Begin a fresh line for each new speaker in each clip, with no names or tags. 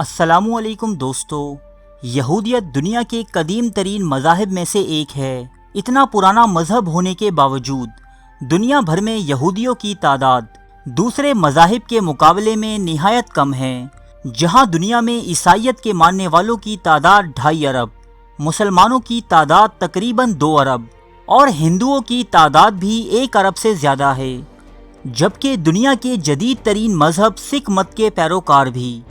السلام علیکم دوستو، یہودیت دنیا کے قدیم ترین مذاہب میں سے ایک ہے۔ اتنا پرانا مذہب ہونے کے باوجود دنیا بھر میں یہودیوں کی تعداد دوسرے مذاہب کے مقابلے میں نہایت کم ہے۔ جہاں دنیا میں عیسائیت کے ماننے والوں کی تعداد 2.5 ارب، مسلمانوں کی تعداد تقریباً 2 ارب اور ہندوؤں کی تعداد بھی 1 ارب سے زیادہ ہے، جبکہ دنیا کے جدید ترین مذہب سکھ مت کے پیروکار بھی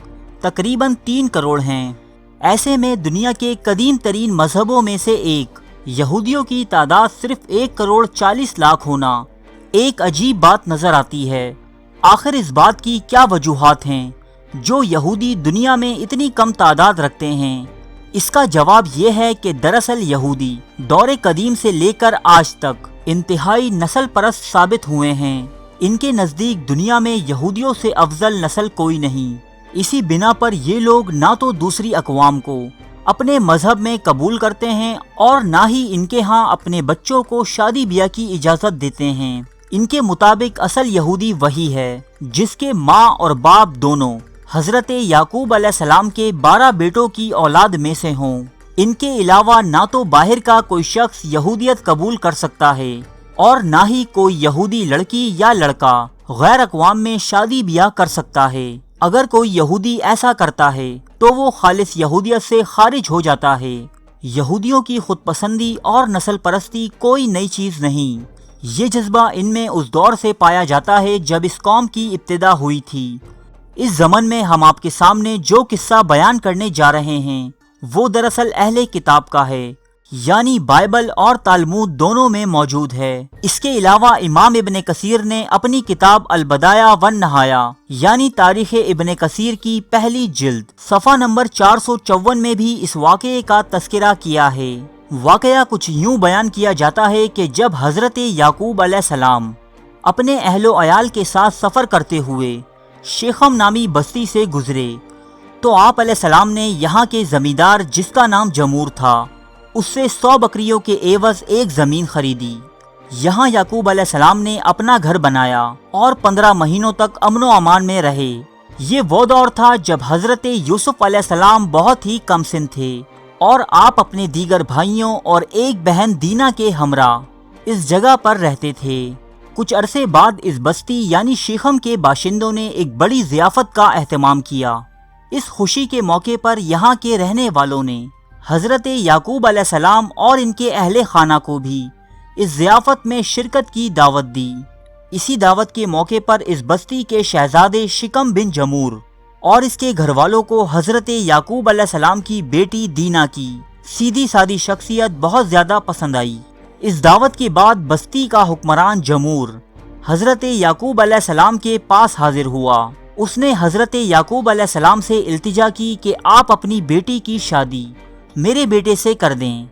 تقریباً 3 کروڑ ہیں۔ ایسے میں دنیا کے قدیم ترین مذہبوں میں سے ایک یہودیوں کی تعداد صرف 1 کروڑ 40 لاکھ ہونا ایک عجیب بات نظر آتی ہے۔ آخر اس بات کی کیا وجوہات ہیں جو یہودی دنیا میں اتنی کم تعداد رکھتے ہیں؟ اس کا جواب یہ ہے کہ دراصل یہودی دور قدیم سے لے کر آج تک انتہائی نسل پرست ثابت ہوئے ہیں۔ ان کے نزدیک دنیا میں یہودیوں سے افضل نسل کوئی نہیں۔ اسی بنا پر یہ لوگ نہ تو دوسری اقوام کو اپنے مذہب میں قبول کرتے ہیں اور نہ ہی ان کے ہاں اپنے بچوں کو شادی بیاہ کی اجازت دیتے ہیں۔ ان کے مطابق اصل یہودی وہی ہے جس کے ماں اور باپ دونوں حضرت یعقوب علیہ السلام کے 12 بیٹوں کی اولاد میں سے ہوں۔ ان کے علاوہ نہ تو باہر کا کوئی شخص یہودیت قبول کر سکتا ہے اور نہ ہی کوئی یہودی لڑکی یا لڑکا غیر اقوام میں شادی بیاہ کر سکتا ہے۔ اگر کوئی یہودی ایسا کرتا ہے تو وہ خالص یہودیت سے خارج ہو جاتا ہے۔ یہودیوں کی خود پسندی اور نسل پرستی کوئی نئی چیز نہیں۔ یہ جذبہ ان میں اس دور سے پایا جاتا ہے جب اس قوم کی ابتدا ہوئی تھی۔ اس زمن میں ہم آپ کے سامنے جو قصہ بیان کرنے جا رہے ہیں وہ دراصل اہل کتاب کا ہے، یعنی بائبل اور تالمود دونوں میں موجود ہے۔ اس کے علاوہ امام ابن کثیر نے اپنی کتاب البدایہ والنہایہ یعنی تاریخ ابن کثیر کی پہلی جلد صفحہ نمبر 454 میں بھی اس واقعے کا تذکرہ کیا ہے۔ واقعہ کچھ یوں بیان کیا جاتا ہے کہ جب حضرت یعقوب علیہ السلام اپنے اہل و عیال کے ساتھ سفر کرتے ہوئے شیخم نامی بستی سے گزرے تو آپ علیہ السلام نے یہاں کے زمیندار جس کا نام جمور تھا اس سے 100 بکریوں کے عوض ایک زمین خریدی۔ یہاں یعقوب علیہ السلام نے اپنا گھر بنایا اور 15 مہینوں تک امن و امان میں رہے۔ یہ وہ دور تھا جب حضرت یوسف علیہ السلام بہت ہی کم سن تھے اور آپ اپنے دیگر بھائیوں اور ایک بہن دینا کے ہمراہ اس جگہ پر رہتے تھے۔ کچھ عرصے بعد اس بستی یعنی شیخم کے باشندوں نے ایک بڑی ضیافت کا اہتمام کیا۔ اس خوشی کے موقع پر یہاں کے رہنے والوں نے حضرت یعقوب علیہ السلام اور ان کے اہل خانہ کو بھی اس ضیافت میں شرکت کی دعوت دی۔ اسی دعوت کے موقع پر اس بستی کے شہزادے شکم بن جمور اور اس کے گھر والوں کو حضرت یعقوب علیہ السلام کی بیٹی دینا کی سیدھی سادی شخصیت بہت زیادہ پسند آئی۔ اس دعوت کے بعد بستی کا حکمران جمور حضرت یعقوب علیہ السلام کے پاس حاضر ہوا۔ اس نے حضرت یعقوب علیہ السلام سے التجا کی کہ آپ اپنی بیٹی کی شادی میرے بیٹے سے کر دیں،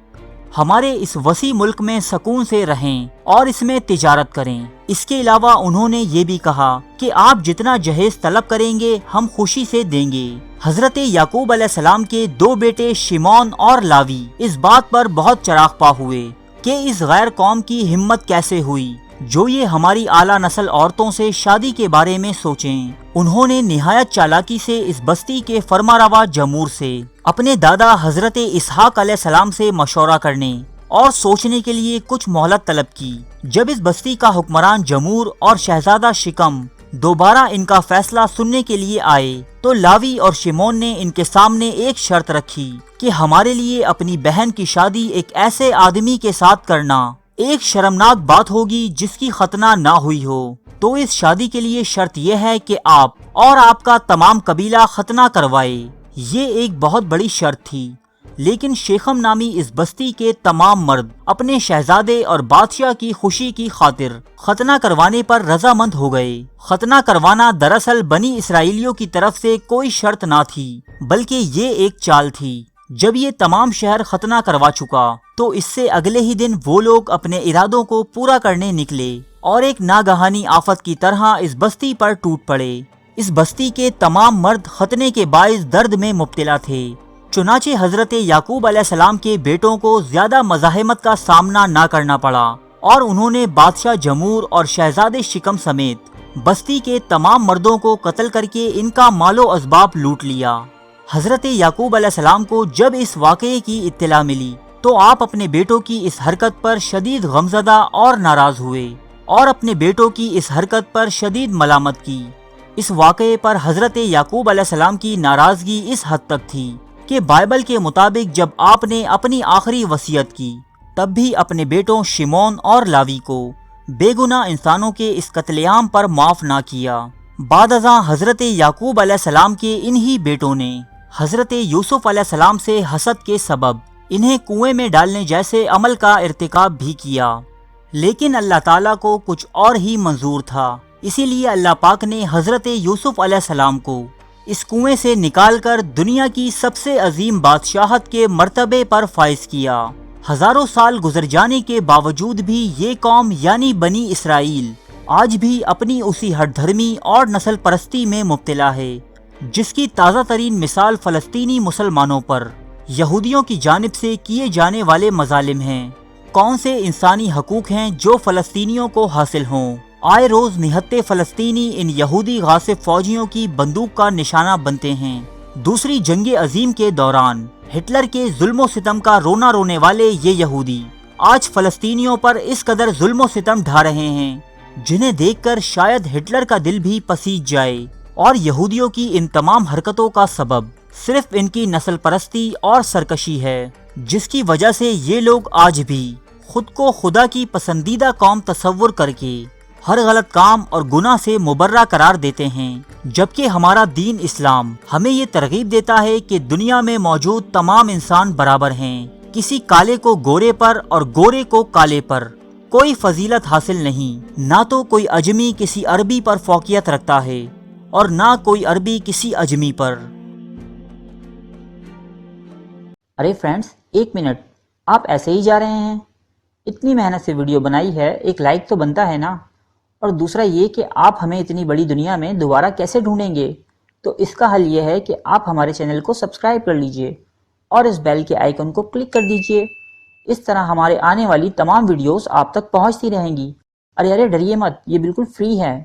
ہمارے اس وسیع ملک میں سکون سے رہیں اور اس میں تجارت کریں۔ اس کے علاوہ انہوں نے یہ بھی کہا کہ آپ جتنا جہیز طلب کریں گے ہم خوشی سے دیں گے۔ حضرت یعقوب علیہ السلام کے 2 بیٹے شمعون اور لاوی اس بات پر بہت چراغپا ہوئے کہ اس غیر قوم کی ہمت کیسے ہوئی جو یہ ہماری اعلیٰ نسل عورتوں سے شادی کے بارے میں سوچیں۔ انہوں نے نہایت چالاکی سے اس بستی کے فرمانروا جمور سے اپنے دادا حضرت اسحاق علیہ السلام سے مشورہ کرنے اور سوچنے کے لیے کچھ مہلت طلب کی۔ جب اس بستی کا حکمران جمور اور شہزادہ شکم دوبارہ ان کا فیصلہ سننے کے لیے آئے تو لاوی اور شمعون نے ان کے سامنے ایک شرط رکھی کہ ہمارے لیے اپنی بہن کی شادی ایک ایسے آدمی کے ساتھ کرنا ایک شرمناک بات ہوگی جس کی ختنہ نہ ہوئی ہو، تو اس شادی کے لیے شرط یہ ہے کہ آپ اور آپ کا تمام قبیلہ ختنہ کروائے۔ یہ ایک بہت بڑی شرط تھی، لیکن شیخم نامی اس بستی کے تمام مرد اپنے شہزادے اور بادشاہ کی خوشی کی خاطر ختنہ کروانے پر رضامند ہو گئے۔ ختنہ کروانا دراصل بنی اسرائیلیوں کی طرف سے کوئی شرط نہ تھی بلکہ یہ ایک چال تھی۔ جب یہ تمام شہر ختنہ کروا چکا تو اس سے اگلے ہی دن وہ لوگ اپنے ارادوں کو پورا کرنے نکلے اور ایک ناگہانی آفت کی طرح اس بستی پر ٹوٹ پڑے۔ اس بستی کے تمام مرد ختنے کے باعث درد میں مبتلا تھے۔ چنانچہ حضرت یعقوب علیہ السلام کے بیٹوں کو زیادہ مزاحمت کا سامنا نہ کرنا پڑا اور انہوں نے بادشاہ جمور اور شہزادے شکم سمیت بستی کے تمام مردوں کو قتل کر کے ان کا مال و اسباب لوٹ لیا۔ حضرت یعقوب علیہ السلام کو جب اس واقعے کی اطلاع ملی تو آپ اپنے بیٹوں کی اس حرکت پر شدید غمزدہ اور ناراض ہوئے اور اپنے بیٹوں کی اس حرکت پر شدید ملامت کی۔ اس واقعے پر حضرت یعقوب علیہ السلام کی ناراضگی اس حد تک تھی کہ بائبل کے مطابق جب آپ نے اپنی آخری وصیت کی تب بھی اپنے بیٹوں شمعون اور لاوی کو بے گناہ انسانوں کے اس قتل عام پر معاف نہ کیا۔ بعد ازاں حضرت یعقوب علیہ السلام کے انہی بیٹوں نے حضرت یوسف علیہ السلام سے حسد کے سبب انہیں کنویں میں ڈالنے جیسے عمل کا ارتکاب بھی کیا، لیکن اللہ تعالیٰ کو کچھ اور ہی منظور تھا، اسی لیے اللہ پاک نے حضرت یوسف علیہ السلام کو اس کنویں سے نکال کر دنیا کی سب سے عظیم بادشاہت کے مرتبے پر فائز کیا۔ ہزاروں سال گزر جانے کے باوجود بھی یہ قوم یعنی بنی اسرائیل آج بھی اپنی اسی ہٹ دھرمی اور نسل پرستی میں مبتلا ہے، جس کی تازہ ترین مثال فلسطینی مسلمانوں پر یہودیوں کی جانب سے کیے جانے والے مظالم ہیں۔ کون سے انسانی حقوق ہیں جو فلسطینیوں کو حاصل ہوں؟ آئے روز نہتے فلسطینی ان یہودی غاصب فوجیوں کی بندوق کا نشانہ بنتے ہیں۔ دوسری جنگ عظیم کے دوران ہٹلر کے ظلم و ستم کا رونا رونے والے یہ یہودی آج فلسطینیوں پر اس قدر ظلم و ستم ڈھا رہے ہیں جنہیں دیکھ کر شاید ہٹلر کا دل بھی پسیج جائے، اور یہودیوں کی ان تمام حرکتوں کا سبب صرف ان کی نسل پرستی اور سرکشی ہے، جس کی وجہ سے یہ لوگ آج بھی خود کو خدا کی پسندیدہ قوم تصور کر کے ہر غلط کام اور گناہ سے مبرہ قرار دیتے ہیں، جبکہ ہمارا دین اسلام ہمیں یہ ترغیب دیتا ہے کہ دنیا میں موجود تمام انسان برابر ہیں، کسی کالے کو گورے پر اور گورے کو کالے پر کوئی فضیلت حاصل نہیں، نہ تو کوئی اجمی کسی عربی پر فوقیت رکھتا ہے اور نہ کوئی عربی کسی اجمی پر۔
ارے فرینڈز، ایک منٹ، آپ ایسے ہی جا رہے ہیں؟ اتنی محنت سے ویڈیو بنائی ہے، ایک لائک تو بنتا ہے نا؟ اور دوسرا یہ کہ آپ ہمیں اتنی بڑی دنیا میں دوبارہ کیسے ڈھونڈیں گے؟ تو اس کا حل یہ ہے کہ آپ ہمارے چینل کو سبسکرائب کر لیجئے اور اس بیل کے آئیکن کو کلک کر دیجئے، اس طرح ہمارے آنے والی تمام ویڈیوز آپ تک پہنچتی رہیں گی۔ ارے ڈریے مت، یہ بالکل فری ہے۔